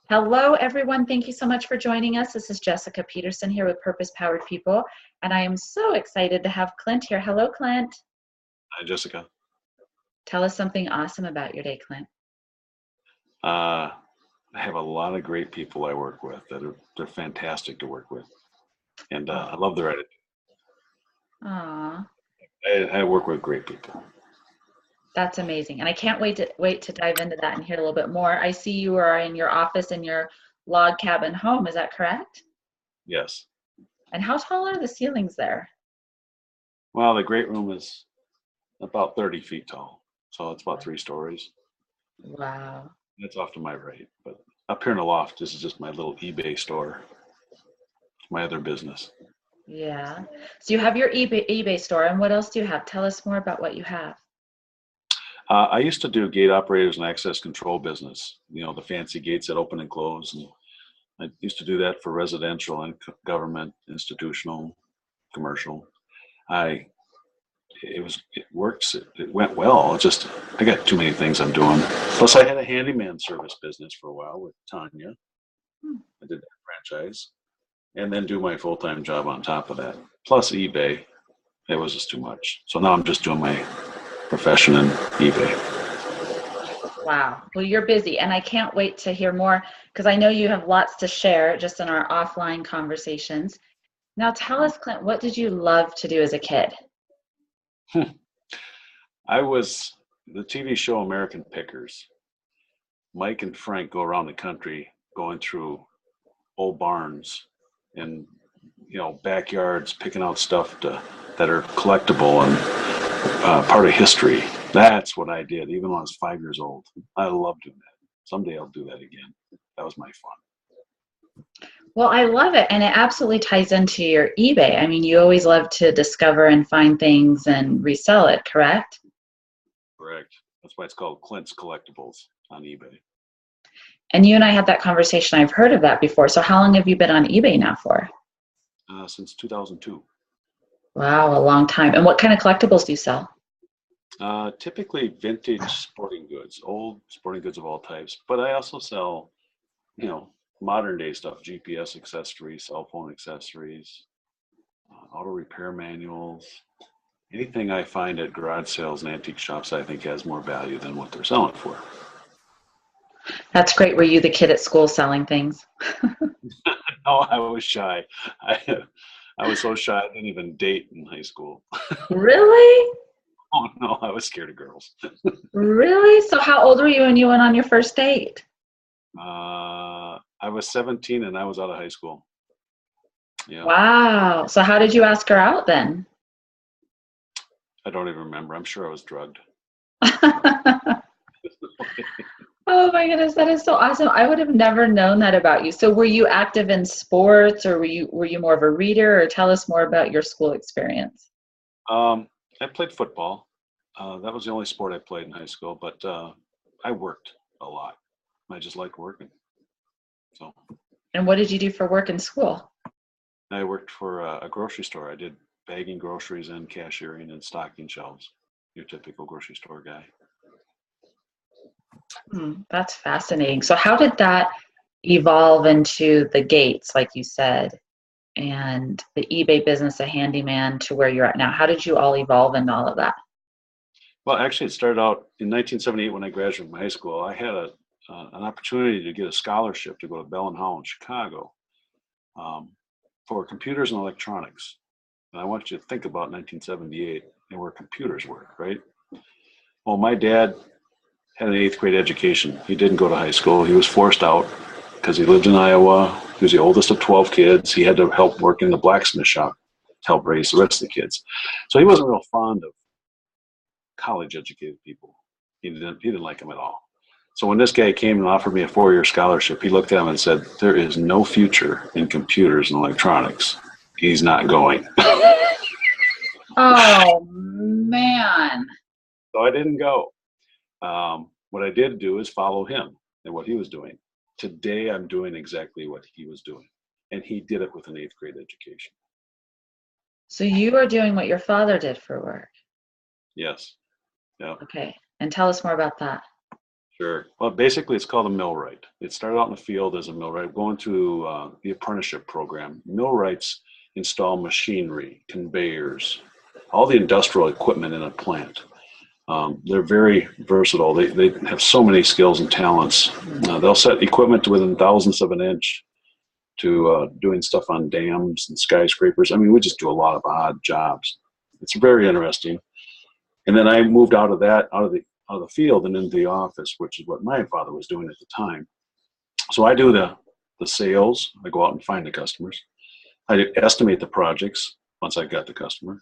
Hello, everyone. Thank you so much for joining us. This is Jessica Peterson here with Purpose Powered People, and I am so excited to have Clint here. Hello, Clint. Hi, Jessica. Tell us something awesome about your day, Clint. I have a lot of great people I work with they're fantastic to work with, and Oh, I love their attitude. aw, I work with great people. that's amazing. And I can't wait to dive into that and hear a little bit more. I see you are in your office in your log cabin home. Is that correct? Yes. And how tall are the ceilings there? Well, the great room is about 30 feet tall, so it's about 3 stories. Wow. That's off to my right, but up here in the loft, this is just my little eBay store, my other business. Yeah. So you have your eBay store, and what else do you have? Tell us more about what you have. I used to do gate operators and access control business. The fancy gates that open and close, and I used to do that for residential and government, institutional, commercial. I it works. It went well. It's just I got too many things I'm doing. Plus, I had a handyman service business for a while with Tanya. Hmm. I did that franchise, and then do my full time job on top of that. Plus eBay. It was just too much. So now I'm just doing my profession in eBay. Wow. Well, you're busy, and I can't wait to hear more because I know you have lots to share just in our offline conversations. Now, tell us, Clint, what did you love to do as a kid? I was the TV show American Pickers. Mike and Frank go around the country going through old barns and backyards, picking out stuff that are collectible and part of history. That's what I did, even when I was 5 years old. I love doing that. Someday I'll do that again. That was my fun. Well, I love it, and it absolutely ties into your eBay. I mean, you always love to discover and find things and resell it, correct? Correct. That's why it's called Clint's Collectibles on eBay. And you and I had that conversation. I've heard of that before. So how long have you been on eBay now for? Since 2002. Wow, a long time. And what kind of collectibles do you sell? Typically vintage sporting goods, old sporting goods of all types. But I also sell, modern day stuff, GPS accessories, cell phone accessories, auto repair manuals. Anything I find at garage sales and antique shops, I think has more value than what they're selling for. That's great. Were you the kid at school selling things? Oh, I was shy. I, I was so shy I didn't even date in high school. Really? Oh no, I was scared of girls. Really? So how old were you when you went on your first date? I was 17 and I was out of high school. Yeah, Wow. So how did you ask her out then? I don't even remember. I'm sure I was drugged. Oh my goodness, that is so awesome. I would have never known that about you. So were you active in sports or were you more of a reader, or tell us more about your school experience? I played football. That was the only sport I played in high school, but I worked a lot. I just liked working. So And what did you do for work in school? I worked for a grocery store. I did bagging groceries and cashiering and stocking shelves. Your typical grocery store guy. That's fascinating. So how did that evolve into the gates, like you said, and the eBay business, a handyman, to where you're at now? How did you all evolve into all of that? Well, actually, it started out in 1978 when I graduated from high school. I had an opportunity to get a scholarship to go to Bell and Howell in Chicago um, for computers and electronics. And I want you to think about 1978 and where computers were, right? Well, my dad had an eighth grade education. He didn't go to high school. He was forced out because he lived in Iowa. He was the oldest of 12 kids. He had to help work in the blacksmith shop to help raise the rest of the kids. So he wasn't real fond of college educated people. He didn't like them at all. So when this guy came and offered me a 4-year scholarship, he looked at him and said, "There is no future in computers and electronics. He's not going." Oh man. So I didn't go. What I did do is follow him and what he was doing. Today, I'm doing exactly what he was doing. And he did it with an eighth grade education. So you are doing what your father did for work. Yes. Yeah. Okay. And tell us more about that. Sure. Well, basically, it's called a millwright. It started out in the field as a millwright, going through the apprenticeship program. Millwrights install machinery, conveyors, all the industrial equipment in a plant. They're very versatile. They have so many skills and talents. They'll set equipment to within thousandths of an inch to doing stuff on dams and skyscrapers. I mean, we just do a lot of odd jobs. It's very interesting. And then I moved out of that, out of the field and into the office, which is what my father was doing at the time. So I do the sales. I go out and find the customers. I estimate the projects once I got the customer.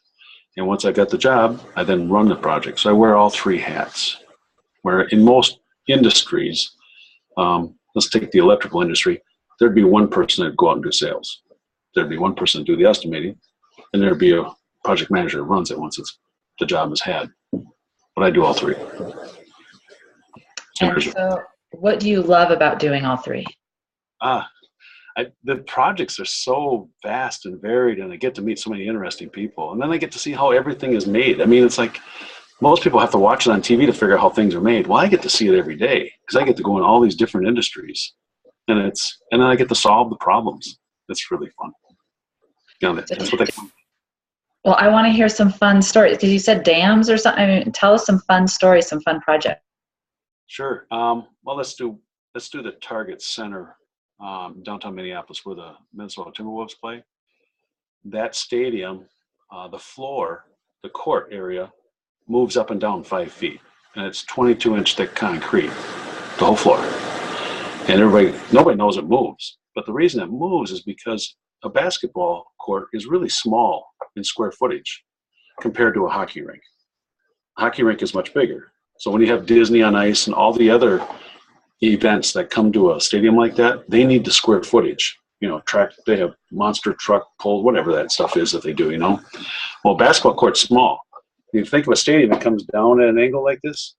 And once I got the job, I then run the project. So I wear all three hats. Where in most industries, let's take the electrical industry, there'd be one person that'd go out and do sales. There'd be one person to do the estimating, and there'd be a project manager that runs it once the job is had. But I do all three. And so what do you love about doing all three? The projects are so vast and varied, and I get to meet so many interesting people. And then I get to see how everything is made. I mean, it's like most people have to watch it on TV to figure out how things are made. Well, I get to see it every day because I get to go in all these different industries, and then I get to solve the problems. It's really fun. You know, that's what they. Well, I want to hear some fun stories because you said dams or something. I mean, tell us some fun stories, some fun projects. Sure. Well, let's do the Target Center, downtown Minneapolis, where the Minnesota Timberwolves play. That stadium, the floor, the court area, moves up and down 5 feet, and it's 22-inch thick concrete, the whole floor. And nobody knows it moves. But the reason it moves is because a basketball court is really small in square footage compared to a hockey rink. A hockey rink is much bigger. So when you have Disney on Ice and all the other events that come to a stadium like that, they need the square footage. You know, they have monster truck pulls, whatever that stuff is that they do, you know. Well, basketball court's small. If you think of a stadium that comes down at an angle like this,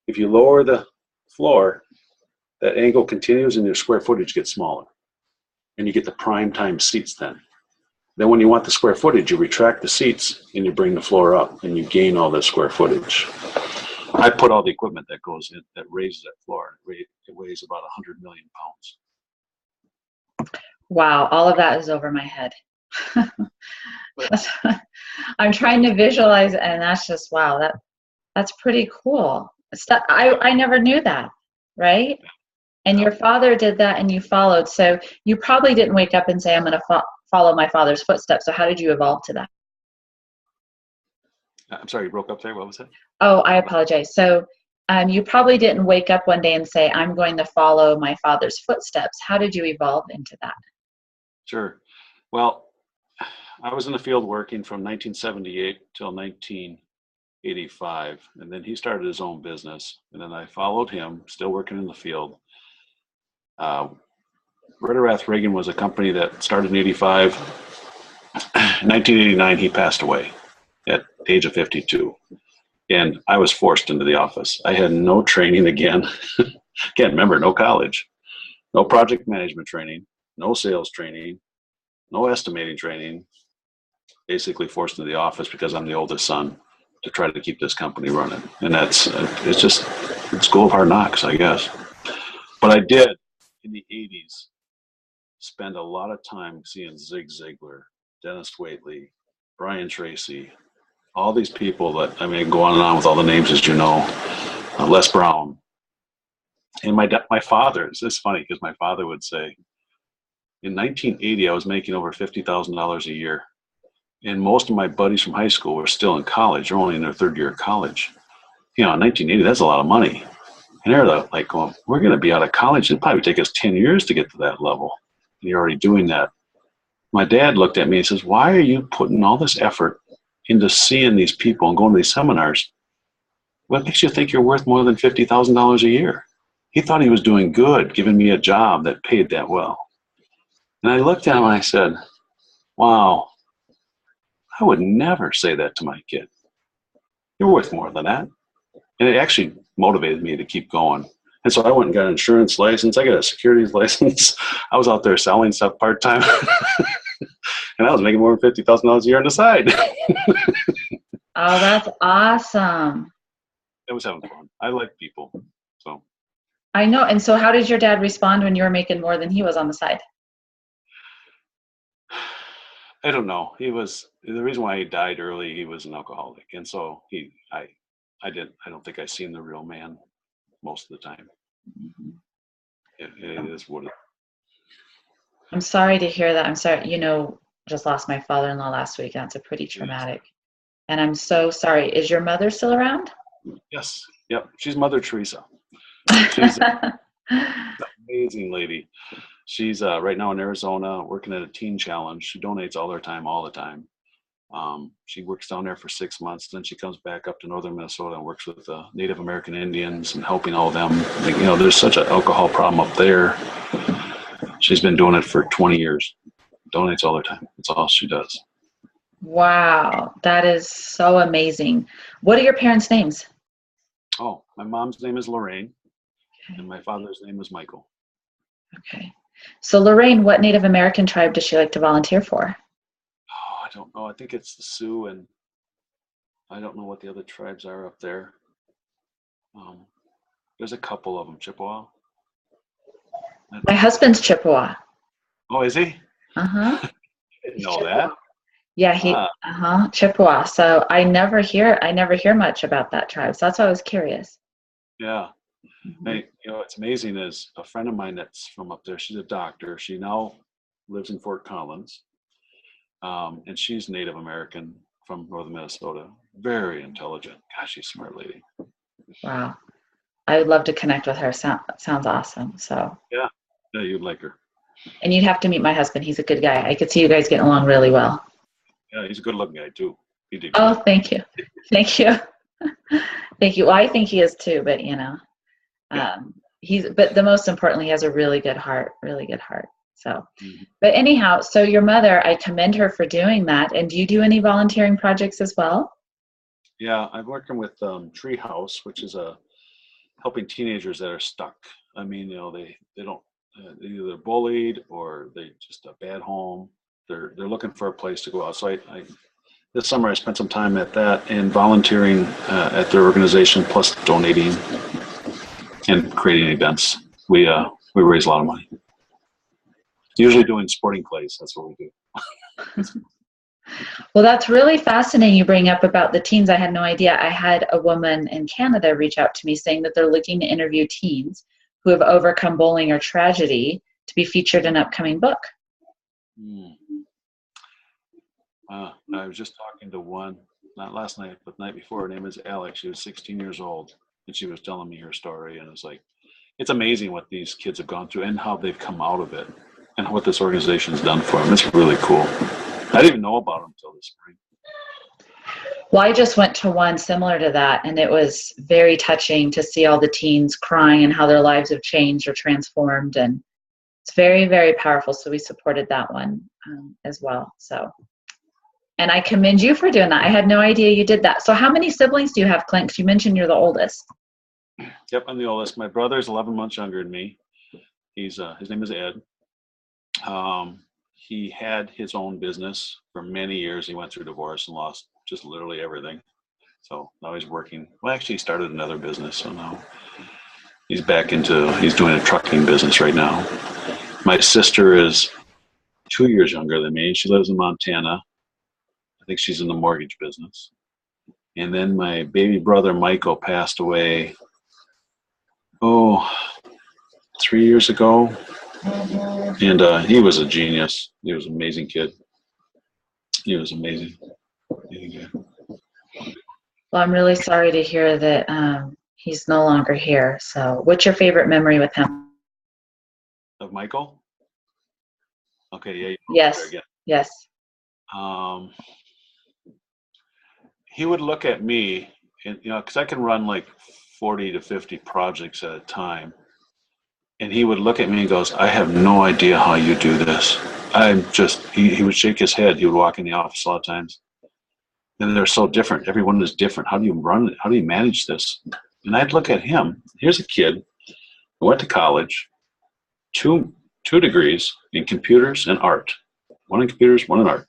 if you lower the floor, that angle continues and your square footage gets smaller. And you get the prime time seats then. Then when you want the square footage, you retract the seats and you bring the floor up and you gain all the square footage. I put all the equipment that goes in that raises that floor. It weighs about 100 million pounds. Wow, all of that is over my head. I'm trying to visualize it, and that's just, wow, that's pretty cool. I never knew that, right? And your father did that and you followed. So you probably didn't wake up and say, I'm going to follow my father's footsteps. So how did you evolve to that? I'm sorry, you broke up there. What was that? Oh, I apologize. So you probably didn't wake up one day and say, I'm going to follow my father's footsteps. How did you evolve into that? Sure. Well, I was in the field working from 1978 till 1985. And then he started his own business. And then I followed him, still working in the field. Ritterath Reagan was a company that started in 85. In 1989, he passed away at the age of 52. And I was forced into the office. I had no training again. Can't remember, no college, no project management training, no sales training, no estimating training. Basically forced into the office because I'm the oldest son to try to keep this company running. And it's school of hard knocks, I guess. But I did, in the 80s, spend a lot of time seeing Zig Ziglar, Dennis Waitley, Brian Tracy, all these people that, I mean, I can go on and on with all the names, as you know, Les Brown. And my father, it's funny because my father would say, in 1980, I was making over $50,000 a year. And most of my buddies from high school were still in college. They're only in their third year of college. You know, in 1980, that's a lot of money. And they're like, well, we're going to be out of college. It'll probably take us 10 years to get to that level. And you're already doing that. My dad looked at me and says, why are you putting all this effort into seeing these people and going to these seminars? What makes you think you're worth more than $50,000 a year? He thought he was doing good, giving me a job that paid that well. And I looked at him and I said, wow, I would never say that to my kid. You're worth more than that. And it actually motivated me to keep going. And so I went and got an insurance license. I got a securities license. I was out there selling stuff part-time. And I was making more than $50,000 a year on the side. Oh, that's awesome. It was having fun. I like people. So I know. And so how did your dad respond when you were making more than he was on the side? I don't know. He was the reason why he died early. He was an alcoholic, and so I don't think I seen the real man most of the time. Mhm. It is what it. I'm sorry to hear that. I'm sorry, just lost my father-in-law last week. That's a pretty Is. traumatic. And I'm so sorry. Is your mother still around? Yes. Yep. She's Mother Teresa. She's an amazing lady. She's right now in Arizona working at a teen challenge. She donates all her time, all the time. She works down there for 6 months. Then she comes back up to northern Minnesota and works with Native American Indians and helping all of them. There's such an alcohol problem up there. She's been doing it for 20 years. Donates all her time. That's all she does. Wow, that is so amazing. What are your parents' names? Oh, my mom's name is Lorraine, Okay. and my father's name is Michael. Okay. So Lorraine, what Native American tribe does she like to volunteer for? Oh, I don't know. I think it's the Sioux, and I don't know what the other tribes are up there. There's a couple of them. Chippewa. My husband's Chippewa. Oh, is he? Uh-huh. Didn't He's know Chippewa. that. Yeah, Ah, Chippewa. So I never hear much about that tribe. So that's why I was curious. yeah. Mhm. Hey, what's amazing is a friend of mine that's from up there. She's a doctor. She now lives in Fort Collins, and she's Native American from northern Minnesota. Very intelligent. Gosh, she's a smart lady. Wow. I would love to connect with her. Sounds awesome. So, Yeah, yeah, you'd like her. and you'd have to meet my husband. He's a good guy. I could see you guys getting along really well. Yeah, he's a good-looking guy too. He did Oh, good. thank you. Thank you. Thank you. Well, I think he is too, but Yeah. but the most importantly, he has a really good heart. So, Mhm. but anyhow, so your mother, I commend her for doing that. And do you do any volunteering projects as well? Yeah, I'm working with Treehouse, which is helping teenagers that are stuck. I mean, they don't either they're bullied or they just a bad home. They're looking for a place to go out. So I this summer I spent some time at that and volunteering at their organization, plus donating and creating events. We raise a lot of money. Usually doing sporting clays. That's what we do. Well, that's really fascinating you bring up about the teens. I had no idea. I had a woman in Canada reach out to me saying that they're looking to interview teens who have overcome bullying or tragedy to be featured in an upcoming book. Mm. I was just talking to one, not last night, but the night before. Her name is Alex. She was 16 years old, and she was telling me her story. And it's like, it's amazing what these kids have gone through and how they've come out of it and what this organization's done for them. It's really cool. I didn't even know about them until this spring. Well, I just went to one similar to that, and it was very touching to see all the teens crying and how their lives have changed or transformed. And it's very, very powerful. So we supported that one as well. So, and I commend you for doing that. I had no idea you did that. So how many siblings do you have, Clint? Because you mentioned you're the oldest. Yep, I'm the oldest. My brother's 11 months younger than me. His name is Ed. He had his own business for many years. He went through divorce and lost just literally everything. So now he's working. Well, actually, he started another business. So now he's he's doing a trucking business right now. My sister is 2 years younger than me. She lives in Montana. I think she's in the mortgage business. And then my baby brother, Michael, passed away, 3 years ago. And he was a genius. He was an amazing kid. He was amazing. Yeah. Well, I'm really sorry to hear that he's no longer here. So what's your favorite memory with him? Of Michael? Okay, yeah, you broke up there Yes. again. Yes. He would look at me, and because I can run like 40 to 50 projects at a time, and he would look at me and goes, "I have no idea how you do this." He would shake his head. He would walk in the office a lot of times, and they're so different. Everyone is different. How do you run it? How do you manage this? And I'd look at him. Here's a kid who went to college, two degrees in computers and art, one in computers, one in art,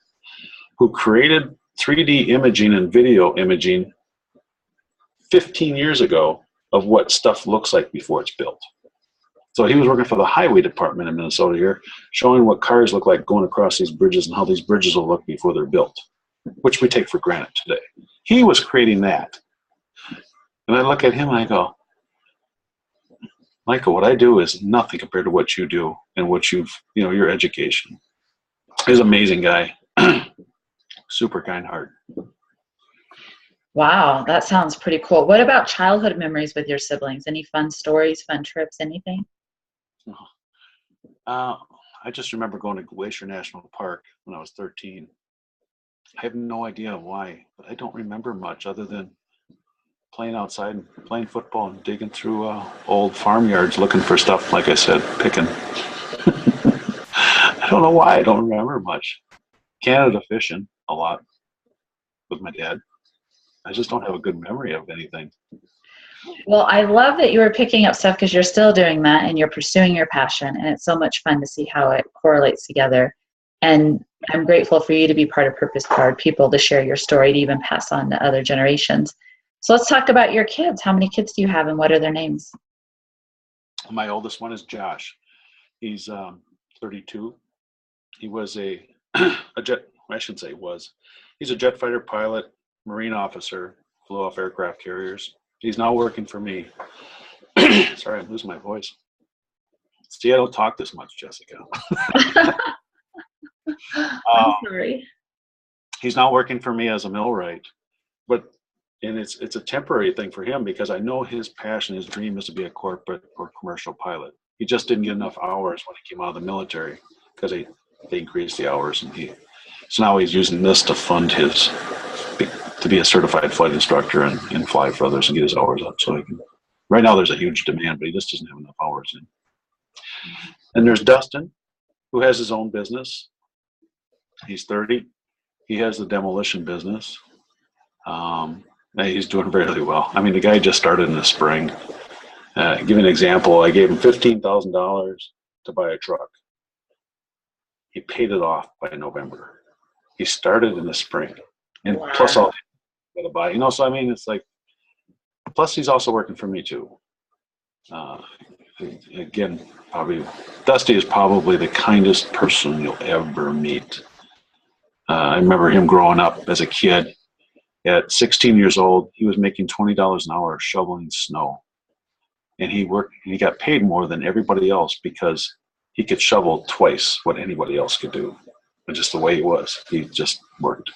who created 3D imaging and video imaging 15 years ago of what stuff looks like before it's built. So he was working for the highway department in Minnesota here, showing what cars look like going across these bridges and how these bridges will look before they're built, which we take for granted today. He was creating that. And I look at him and I go, Michael, what I do is nothing compared to what you do and what you've, your education. He's an amazing guy. Super kind heart. Wow, that sounds pretty cool. What about childhood memories with your siblings? Any fun stories, fun trips, anything? I just remember going to Glacier National Park when I was 13. I have no idea why, but I don't remember much other than playing outside and playing football and digging through old farmyards looking for stuff, like I said, picking. I don't know why I don't remember much. Canada fishing a lot with my dad. I just don't have a good memory of anything. Well, I love that you were picking up stuff because you're still doing that and you're pursuing your passion. And it's so much fun to see how it correlates together. And I'm grateful for you to be part of Purpose Powered People, to share your story, to even pass on to other generations. So let's talk about your kids. How many kids do you have and what are their names? My oldest one is Josh. He's 32. He was a jet, I shouldn't say was. He's a jet fighter pilot, Marine officer, flew off aircraft carriers. He's now working for me. Sorry, I'm losing my voice. See, I don't talk this much, Jessica. I'm sorry. He's now working for me as a millwright, and it's a temporary thing for him because I know his passion, his dream is to be a corporate or commercial pilot. He just didn't get enough hours when he came out of the military because they increased the hours, and so now he's using this to fund to be a certified flight instructor and fly for others and get his hours up. So he can. Right now, there's a huge demand, but he just doesn't have enough hours in. And there's Dustin, who has his own business. He's 30. He has the demolition business. He's doing really well. I mean, the guy just started in the spring. Give you an example. I gave him $15,000 to buy a truck. He paid it off by November. He started in the spring, and Wow. Plus all got to buy. So I mean, it's like. Plus, he's also working for me too. Again, probably Dusty is probably the kindest person you'll ever meet. I remember him growing up as a kid. At 16 years old, he was making $20 an hour shoveling snow, and he got paid more than everybody else because he could shovel twice what anybody else could do. And just the way he was, he just worked.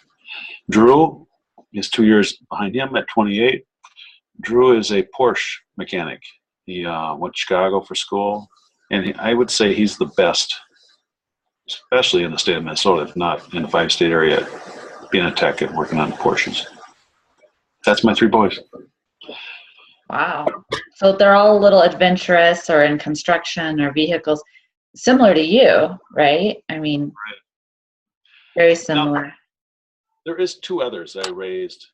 Drew is 2 years behind him at 28. Drew is a Porsche mechanic. He went to Chicago for school, and I would say he's the best, especially in the state of Minnesota, if not in the 5-state area, being a tech and working on Porsches. That's my 3 boys. Wow. So they're all a little adventurous or in construction or vehicles, similar to you, right? I mean, very similar. Now, there is 2 others I raised,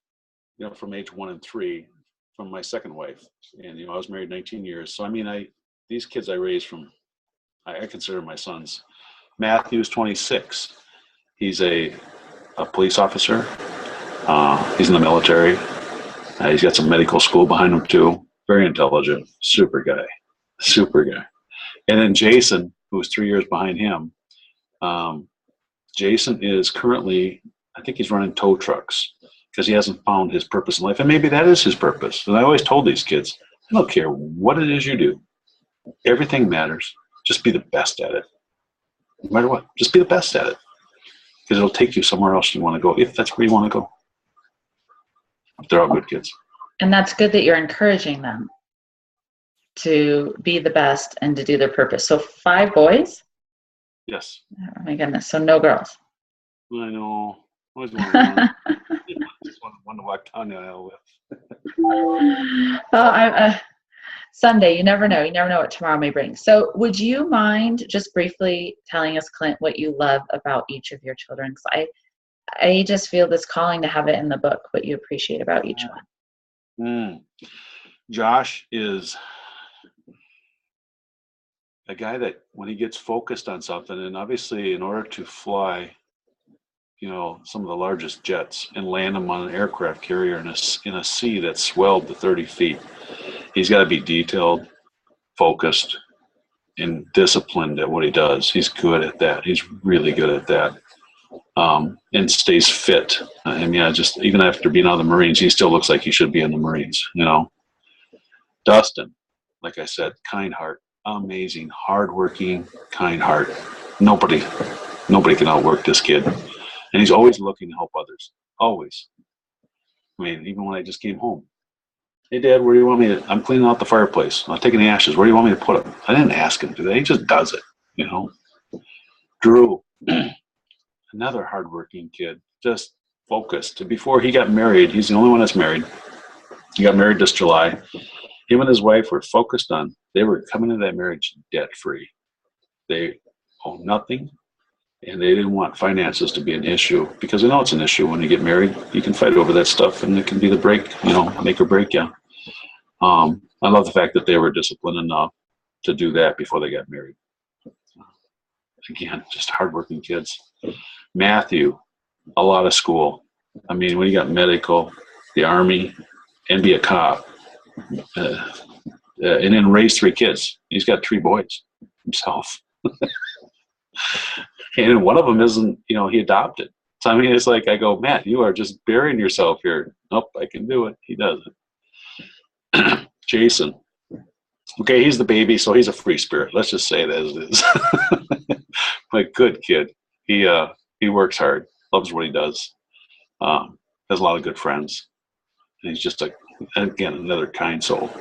from age 1 and 3 from my second wife. And, I was married 19 years. So, I mean, these kids I raised from, I consider my sons. Matthew's 26. He's a police officer. He's in the military. He's got some medical school behind him too. Very intelligent, super guy. And then Jason, who's 3 years behind him. Jason is currently, I think he's running tow trucks because he hasn't found his purpose in life. And maybe that is his purpose. And I always told these kids, I don't care what it is you do. Everything matters. Just be the best at it. No matter what, just be the best at it. Because it'll take you somewhere else you want to go, if that's where you want to go. They're all good kids. And that's good that you're encouraging them to be the best and to do their purpose. So 5 boys? Yes. Oh my goodness. So no girls. I know. I always wanted just one to walk down the aisle with. Someday, you never know. You never know what tomorrow may bring. So would you mind just briefly telling us, Clint, what you love about each of your children? Because I just feel this calling to have it in the book, what you appreciate about each one. Josh is a guy that when he gets focused on something, and obviously in order to fly, some of the largest jets and land them on an aircraft carrier in a sea that's swelled to 30 feet, he's got to be detailed, focused, and disciplined at what he does. He's good at that. He's really good at that. And stays fit. I mean, just even after being on the Marines, he still looks like he should be in the Marines. Dustin, like I said, kind heart, amazing, hardworking, kind heart. Nobody can outwork this kid, and he's always looking to help others. Always. I mean, even when I just came home, hey Dad, where do you want me to? I'm cleaning out the fireplace. I'm taking the ashes. Where do you want me to put them? I didn't ask him to do that. He just does it. Drew. Another hardworking kid, just focused. Before he got married, he's the only one that's married. He got married this July. Him and his wife were focused on, they were coming into that marriage debt free. They own nothing, and they didn't want finances to be an issue, because they know it's an issue when you get married. You can fight over that stuff, and it can be the break, make or break you. I love the fact that they were disciplined enough to do that before they got married. Again, just hardworking kids. Matthew, a lot of school. I mean, when you got medical, the Army, and be a cop, and then raise 3 kids. He's got 3 boys himself. And one of them isn't, he adopted. So, I mean, it's like I go, Matt, you are just burying yourself here. Nope, I can do it. He does it. Jason. Okay, he's the baby, so he's a free spirit. Let's just say it as it is. But good kid. He works hard, loves what he does, has a lot of good friends. And he's just, again, another kind soul.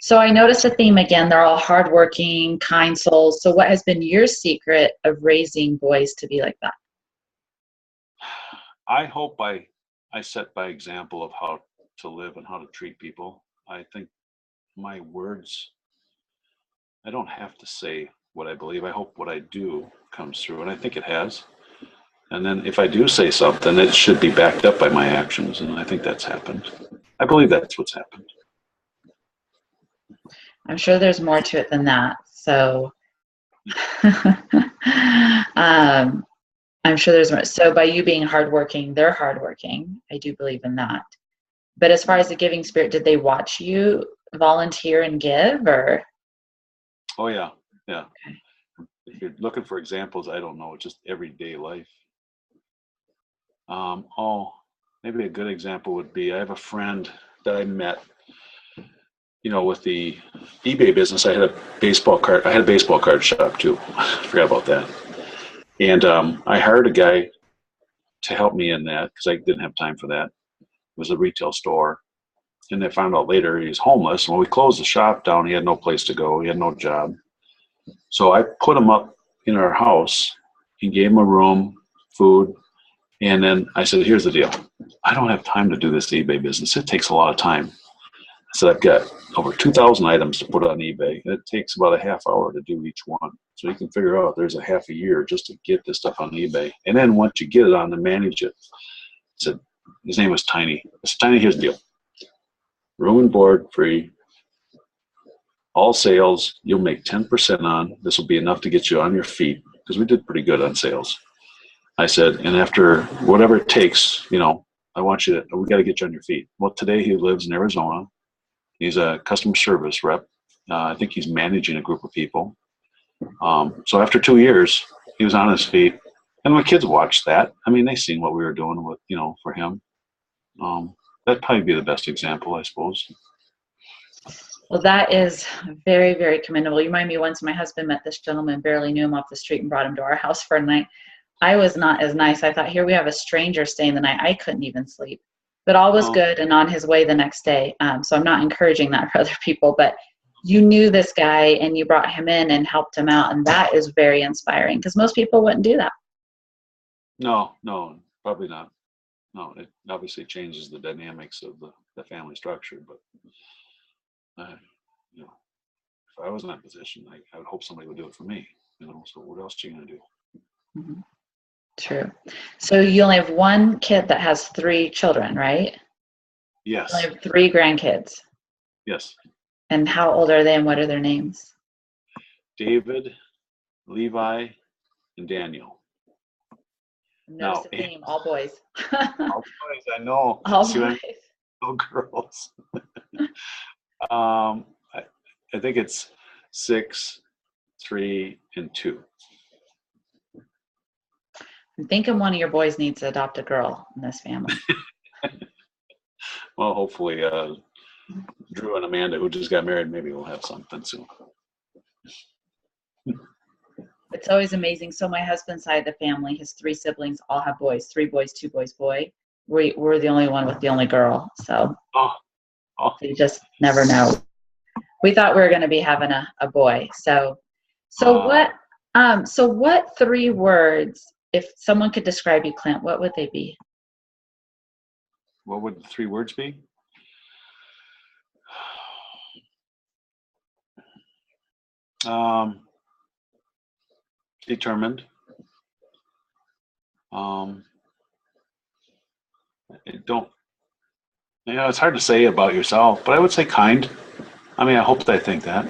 So I noticed a theme again. They're all hardworking, kind souls. So what has been your secret of raising boys to be like that? I hope I set by example of how to live and how to treat people. I think my words, I don't have to say what I believe. I hope what I do comes through, and I think it has. And then if I do say something, it should be backed up by my actions, and I think that's happened. I believe that's what's happened. I'm sure there's more to it than that. So I'm sure there's more. So by you being hardworking, they're hardworking. I do believe in that. But as far as the giving spirit, did they watch you volunteer and give, or? Oh, yeah. Yeah. Okay. If you're looking for examples, I don't know, just everyday life. Maybe a good example would be, I have a friend that I met, with the eBay business. I had a baseball card shop too. I forgot about that. And I hired a guy to help me in that because I didn't have time for that. It was a retail store. And I found out later he was homeless. When we closed the shop down, he had no place to go. He had no job. So I put him up in our house and gave him a room, food. And then I said, here's the deal. I don't have time to do this eBay business. It takes a lot of time. I said, I've got over 2,000 items to put on eBay. It takes about a half hour to do each one. So you can figure out there's a half a year just to get this stuff on eBay. And then once you get it on to manage it, I said, his name was Tiny. I said, Tiny, here's the deal. Room and board free. All sales, you'll make 10% on. This will be enough to get you on your feet, because we did pretty good on sales. I said, and after whatever it takes, we got to get you on your feet. Well, today he lives in Arizona. He's a customer service rep. I think he's managing a group of people. So after 2 years, he was on his feet. And my kids watched that. I mean, they seen what we were doing with, for him. That'd probably be the best example, I suppose. Well, that is very, very commendable. You remind me, once my husband met this gentleman, barely knew him off the street, and brought him to our house for a night. I was not as nice. I thought, here we have a stranger staying the night. I couldn't even sleep. But all was good and on his way the next day. So I'm not encouraging that for other people. But you knew this guy and you brought him in and helped him out. And that is very inspiring, because most people wouldn't do that. No, probably not. No, it obviously changes the dynamics of the family structure. But, if I was in that position, I would hope somebody would do it for me. So what else are you going to do? Mm-hmm. True. So you only have one kid that has 3 children, right? Yes. You only have 3 grandkids. Yes. And how old are they, and what are their names? David, Levi, and Daniel. Notice the theme, all boys. All boys, I know. All boys. No girls. I think it's 6, 3, and 2. I'm thinking one of your boys needs to adopt a girl in this family. Well, hopefully, Drew and Amanda, who just got married, maybe we'll have something soon. It's always amazing. So my husband's side of the family, his 3 siblings all have boys, 3 boys, 2 boys, boy. We're the only one with the only girl. So Oh, you just never know. We thought we were going to be having a boy. So what 3 words, if someone could describe you, Clint, what would they be? what would the 3 words be? Determined. Don't, it's hard to say about yourself, but I would say kind. I mean, I hope they think that.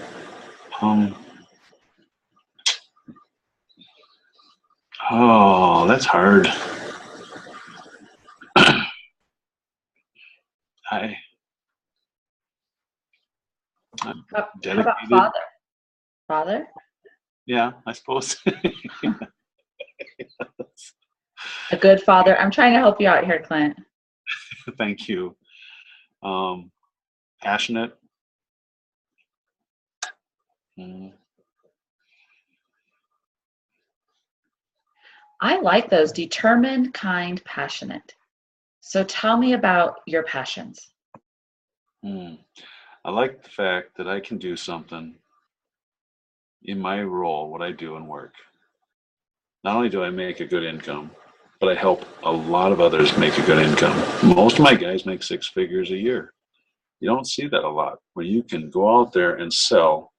Oh, that's hard. I'm How about dedicated. father? Father? Yeah, I suppose. A good father. I'm trying to help you out here, Clint. Thank you. Passionate. I like those. Determined, kind, passionate. So tell me about your passions. I like the fact that I can do something in my role, what I do in work. Not only do I make a good income, but I help a lot of others make a good income. Most of my guys make 6 figures a year. You don't see that a lot, where you can go out there and sell.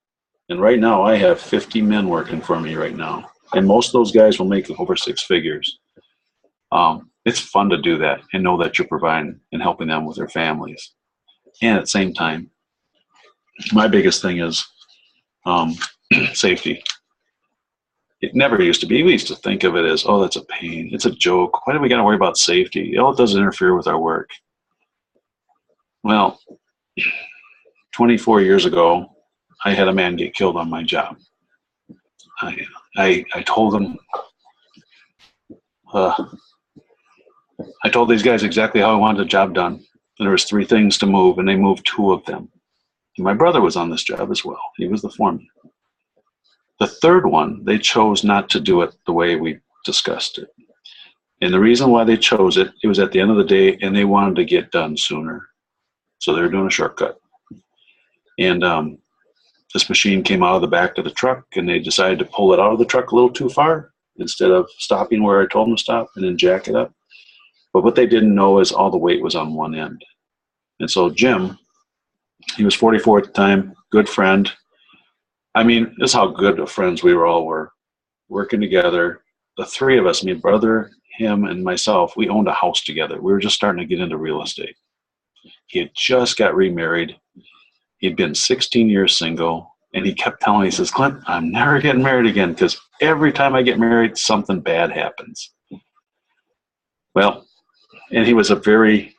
And right now I have 50 men working for me right now. And most of those guys will make over 6 figures. It's fun to do that and know that you're providing and helping them with their families. And at the same time, my biggest thing is safety. It never used to be. We used to think of it as, oh, that's a pain. It's a joke. Why do we got to worry about safety? Oh, it doesn't interfere with our work. Well, 24 years ago, I had a man get killed on my job. I told him, I told these guys exactly how I wanted the job done. And there was 3 things to move, and they moved 2 of them. And my brother was on this job as well. He was the foreman. The 3rd one, they chose not to do it the way we discussed it. And the reason why they chose it, it was at the end of the day, and they wanted to get done sooner. So they were doing a shortcut. And this machine came out of the back of the truck, and they decided to pull it out of the truck a little too far instead of stopping where I told them to stop and then jack it up. But what they didn't know is all the weight was on one end. And so Jim, he was 44 at the time, good friend. I mean, this is how good of friends we all were, working together. The 3 of us, me, brother, him, and myself, we owned a house together. We were just starting to get into real estate. He had just got remarried. He'd been 16 years single, and he kept telling me, he says, Clint, I'm never getting married again because every time I get married, something bad happens. Well, and he was a very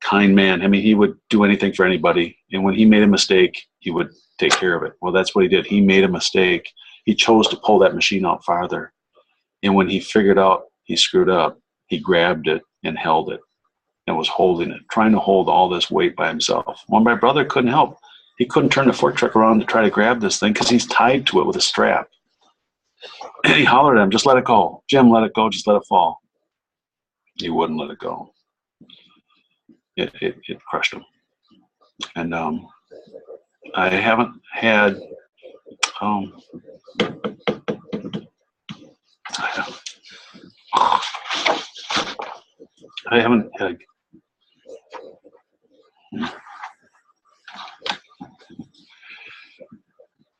kind man. I mean, he would do anything for anybody, and when he made a mistake, he would take care of it. Well, that's what he did. He made a mistake. He chose to pull that machine out farther, and when he figured out he screwed up, he grabbed it and held it and was holding it, trying to hold all this weight by himself. Well, my brother couldn't help. He couldn't turn the fork truck around to try to grab this thing because he's tied to it with a strap. And he hollered at him, just let it go. Jim, let it go. Just let it fall. He wouldn't let it go. It crushed him. And I haven't had I haven't had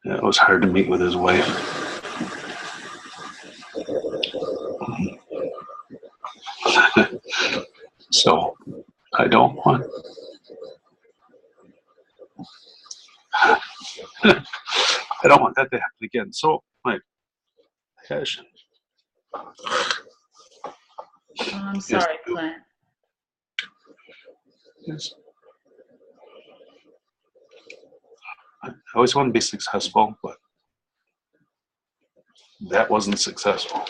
it was hard to meet with his wife. So I don't want I don't want that to happen again. So my passion. I'm sorry, Clint. Yes. I always want to be successful, but that wasn't successful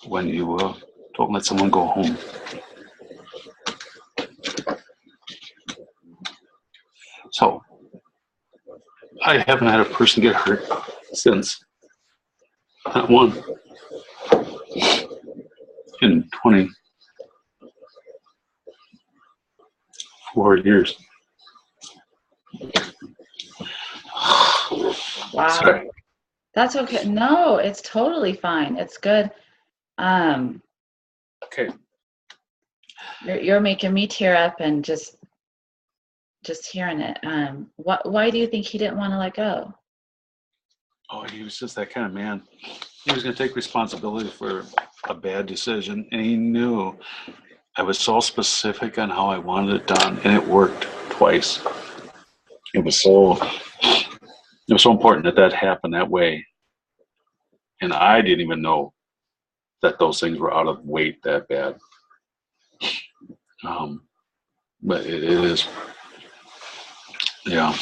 when you don't let someone go home. So I haven't had a person get hurt since. Not one. In 24 years. Wow. Sorry. That's okay. No, it's totally fine. It's good. Okay. You're making me tear up and just hearing it. Why do you think he didn't want to let go? Oh, he was just that kind of man. He was going to take responsibility for a bad decision, and he knew I was so specific on how I wanted it done, and it worked twice. It was so important that happened that way, and I didn't even know that those things were out of weight that bad. But it is, yeah.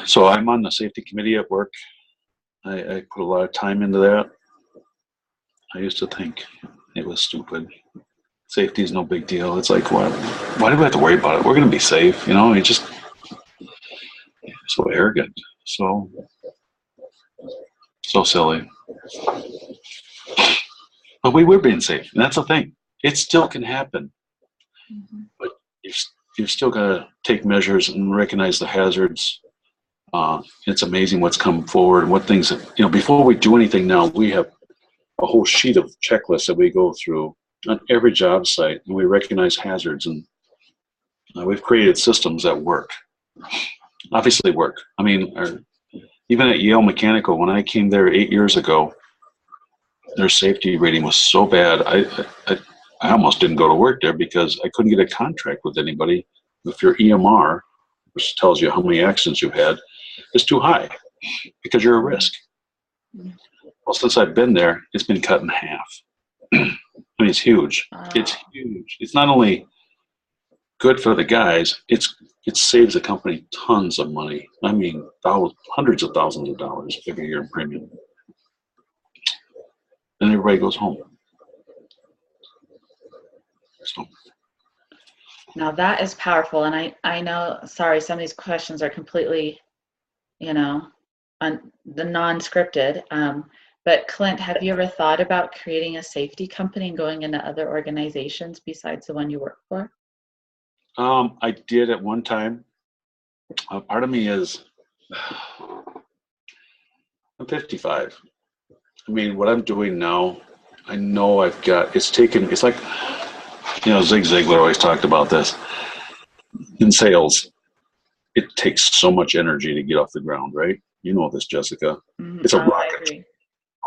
So I'm on the safety committee at work. I put a lot of time into that. I used to think it was stupid. Safety is no big deal. It's like, why do we have to worry about it? We're going to be safe. You just so arrogant, so silly. But we were being safe, and that's the thing. It still can happen, but you've still got to take measures and recognize the hazards. It's amazing what's come forward and what things, before we do anything now, we have a whole sheet of checklists that we go through on every job site, and we recognize hazards, and we've created systems that work. Obviously work. I mean, even at Yale Mechanical, when I came there 8 years ago, their safety rating was so bad, I almost didn't go to work there because I couldn't get a contract with anybody. If your EMR, which tells you how many accidents you've had, is too high because you're a risk. Well, since I've been there, it's been cut in half. I mean, it's huge. It's huge. It's not only good for the guys, it saves the company tons of money. I mean, hundreds of thousands of dollars every year in premium. And everybody goes home. So. Now that is powerful. And I know, sorry, some of these questions are completely, the non-scripted. But Clint, have you ever thought about creating a safety company and going into other organizations besides the one you work for? I did at one time. Part of me is, I'm 55. I mean, what I'm doing now, I know it's like, Zig Ziglar always talked about this. In sales, it takes so much energy to get off the ground, right? You know this, Jessica. It's a rocket.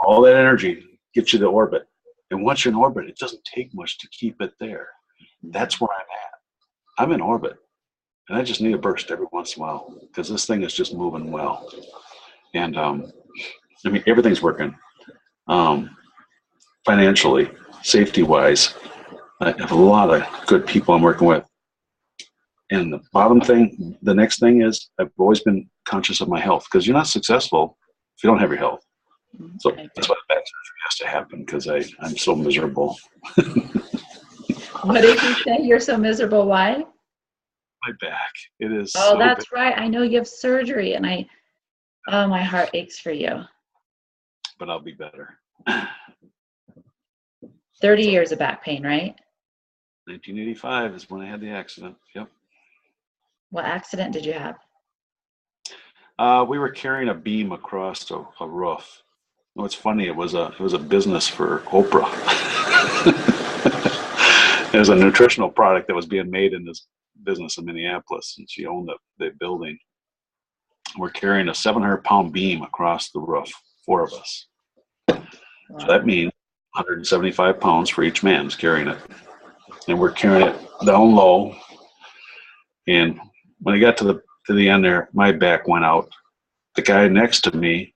All that energy gets you to orbit. And once you're in orbit, it doesn't take much to keep it there. That's where I'm at. I'm in orbit. And I just need a burst every once in a while because this thing is just moving well. And, I mean, everything's working. Financially, safety-wise, I have a lot of good people I'm working with. And the next thing is I've always been conscious of my health because you're not successful if you don't have your health. So that's why the back surgery has to happen because I'm so miserable. What did you say? You're so miserable. Why? My back. It is. Oh, so that's bad. Right. I know you have surgery, and my heart aches for you. But I'll be better. 30 years of back pain, right? 1985 is when I had the accident. Yep. What accident did you have? We were carrying a beam across a roof. Oh, it's funny. It was a business for Oprah. It was a nutritional product that was being made in this business in Minneapolis, and she owned the building. We're carrying a 700-pound beam across the roof, 4 of us. Wow. So that means 175 pounds for each man is carrying it. And we're carrying it down low. And when I got to the end there, my back went out. The guy next to me,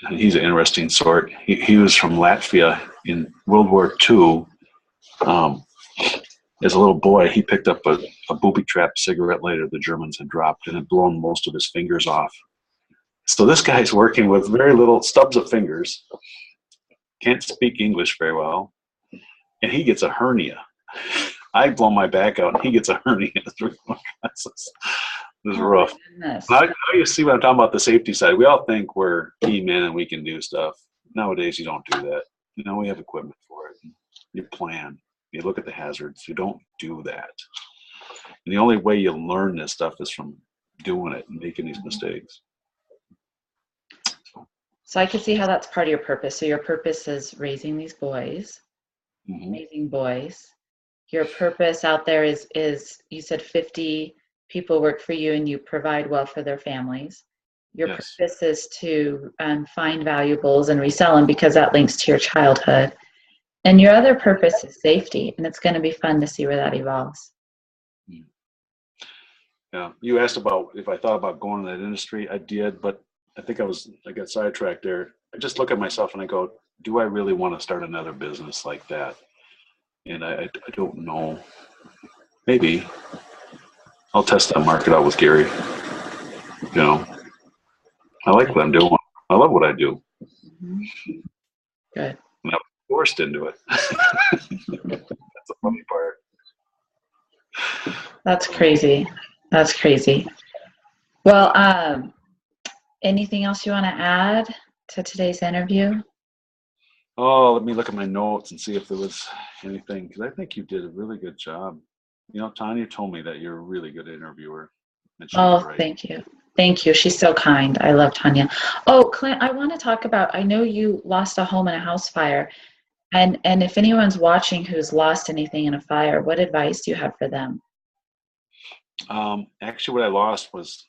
he's an interesting sort. He was from Latvia in World War II. as a little boy, he picked up a booby-trapped cigarette lighter the Germans had dropped and had blown most of his fingers off. So this guy's working with very little stubs of fingers, can't speak English very well, and he gets a hernia. I blow my back out, and he gets a hernia. This is Oh rough. my goodness. Now you see what I'm talking about, the safety side. We all think we're key men and we can do stuff. Nowadays, you don't do that. We have equipment for it. You plan. You look at the hazards. You don't do that. And the only way you learn this stuff is from doing it and making these mistakes. So I could see how that's part of your purpose. So your purpose is raising these boys, amazing boys. Your purpose out there is you said 50 people work for you and you provide well for their families. Your Yes. purpose is to find valuables and resell them because that links to your childhood. And your other purpose is safety, and it's going to be fun to see where that evolves. Yeah. You asked about if I thought about going in that industry. I did, but I think I got sidetracked there. I just look at myself and I go, do I really want to start another business like that? And I don't know. Maybe I'll test that market out with Gary. I like what I'm doing. I love what I do. Good. And I was forced into it. That's the funny part. That's crazy. That's crazy. Well, anything else you want to add to today's interview? Oh, let me look at my notes and see if there was anything, because I think you did a really good job. Tanya told me that you're a really good interviewer. Oh, thank you. Thank you. She's so kind. I love Tanya. Oh, Clint, I want to talk about, I know you lost a home in a house fire. And if anyone's watching who's lost anything in a fire, what advice do you have for them? Actually, what I lost was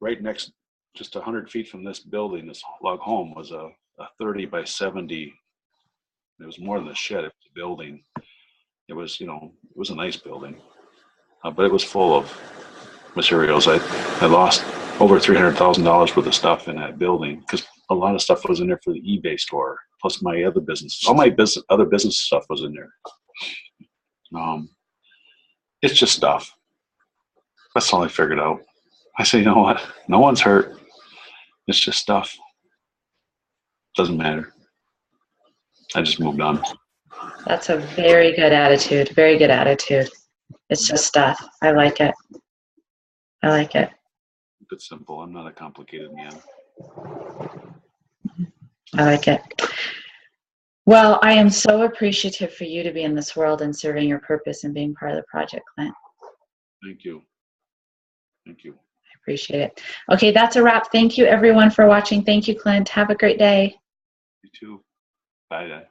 right next, just 100 feet from this building, this log home was a 30 by 70. It was more than a shed. It was a building. It was, it was a nice building, but it was full of materials. I lost over $300,000 worth of stuff in that building because a lot of stuff was in there for the eBay store, plus my other business. All my other business stuff was in there. It's just stuff. That's all I figured out. I said, you know what? No one's hurt. It's just stuff. Doesn't matter. I just moved on. That's a very good attitude. Very good attitude. It's just stuff. I like it. I like it. Keep it simple. I'm not a complicated man. I like it. Well, I am so appreciative for you to be in this world and serving your purpose and being part of the project, Clint. Thank you. Thank you. I appreciate it. Okay, that's a wrap. Thank you, everyone, for watching. Thank you, Clint. Have a great day. You too. Bye.